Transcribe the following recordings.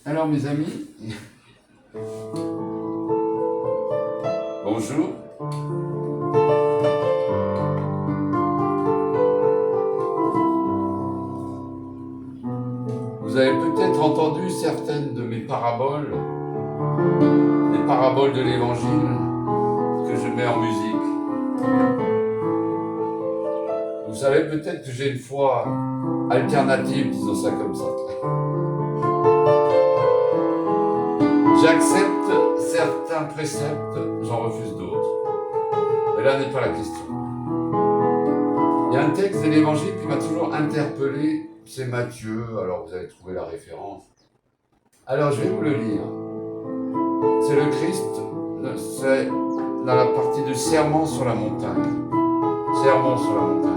Alors mes amis, bonjour. Vous avez peut-être entendu certaines de mes paraboles, les paraboles de l'Évangile que je mets en musique. Vous savez peut-être que j'ai une foi alternative, disons ça comme ça. J'accepte certains préceptes, j'en refuse d'autres. Mais là n'est pas la question. Il y a un texte de l'Évangile qui m'a toujours interpellé, c'est Matthieu, alors vous allez trouver la référence. Alors je vais vous le lire. C'est le Christ, c'est dans la partie du sermon sur la montagne. Sermon sur la montagne.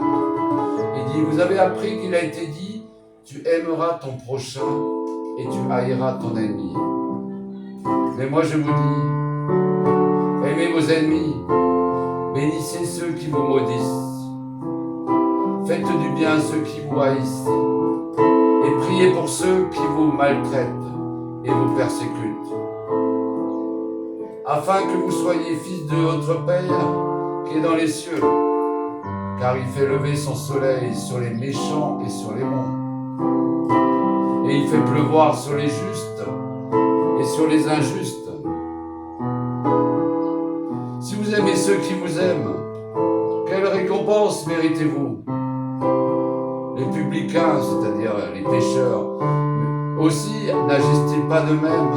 Il dit, vous avez appris qu'il a été dit, tu aimeras ton prochain et tu haïras ton ennemi. Mais moi je vous dis, aimez vos ennemis, bénissez ceux qui vous maudissent, faites du bien à ceux qui vous haïssent, et priez pour ceux qui vous maltraitent et vous persécutent, afin que vous soyez fils de votre Père qui est dans les cieux, car il fait lever son soleil sur les méchants et sur les bons, et il fait pleuvoir sur les justes et sur les injustes. Si vous aimez ceux qui vous aiment, quelle récompense méritez-vous? Les publicains, c'est-à-dire les pécheurs, aussi n'agissent-ils pas de même?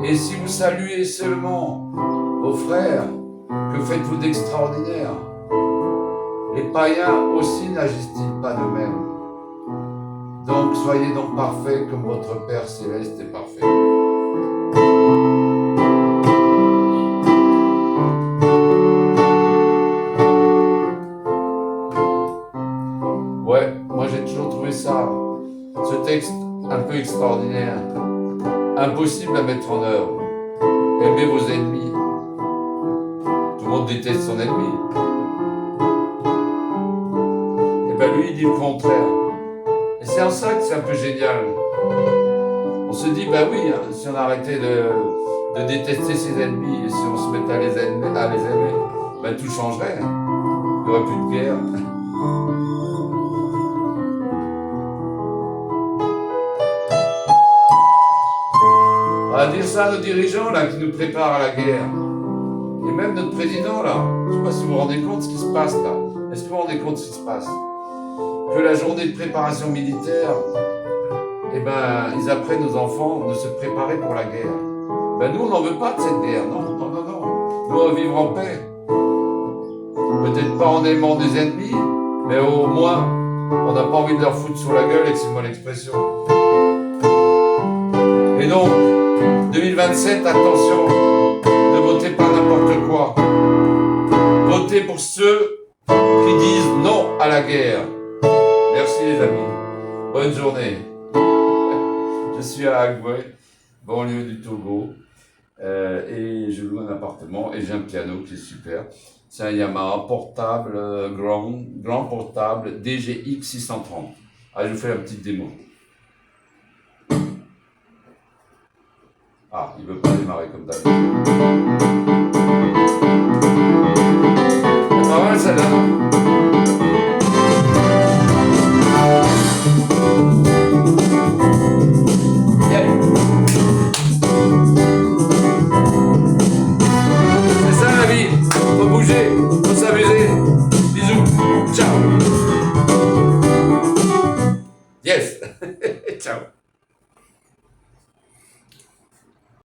Et si vous saluez seulement vos frères, que faites-vous d'extraordinaire? Les païens aussi n'agissent-ils pas de même? Donc soyez donc parfaits comme votre Père Céleste est parfait. Ouais, moi j'ai toujours trouvé ça, ce texte un peu extraordinaire, impossible à mettre en œuvre. Aimez vos ennemis. Tout le monde déteste son ennemi. Et bien lui il dit le contraire. Et c'est en ça que c'est un peu génial. On se dit, bah oui, hein, si on arrêtait de détester ses ennemis et si on se mettait à les aimer, bah tout changerait. Hein. Il n'y aurait plus de guerre. On va dire ça à nos dirigeants là, qui nous préparent à la guerre. Et même notre président là. Je ne sais pas si vous vous rendez compte de ce qui se passe là. Est-ce que vous vous rendez compte de ce qui se passe? Que la journée de préparation militaire, eh ben, ils apprennent aux enfants de se préparer pour la guerre. Ben, nous, on n'en veut pas de cette guerre. Non, non, non, non. Nous, on veut vivre en paix. Peut-être pas en aimant des ennemis, mais au moins, on n'a pas envie de leur foutre sur la gueule, excusez-moi l'expression. Et donc, 2027, attention, ne votez pas n'importe quoi. Votez pour ceux qui disent non à la guerre. Merci les amis. Bonne journée. Je suis à Agoué, banlieue du Togo, et je loue un appartement et j'ai un piano qui est super. C'est un Yamaha portable, grand portable DGX 630. Ah, je vous fais la petite démo. Ah, il ne veut pas démarrer comme d'habitude. C'est pas mal celle-là, non? Faut bouger, faut s'amuser. Bisous. Ciao. Yes. Ciao.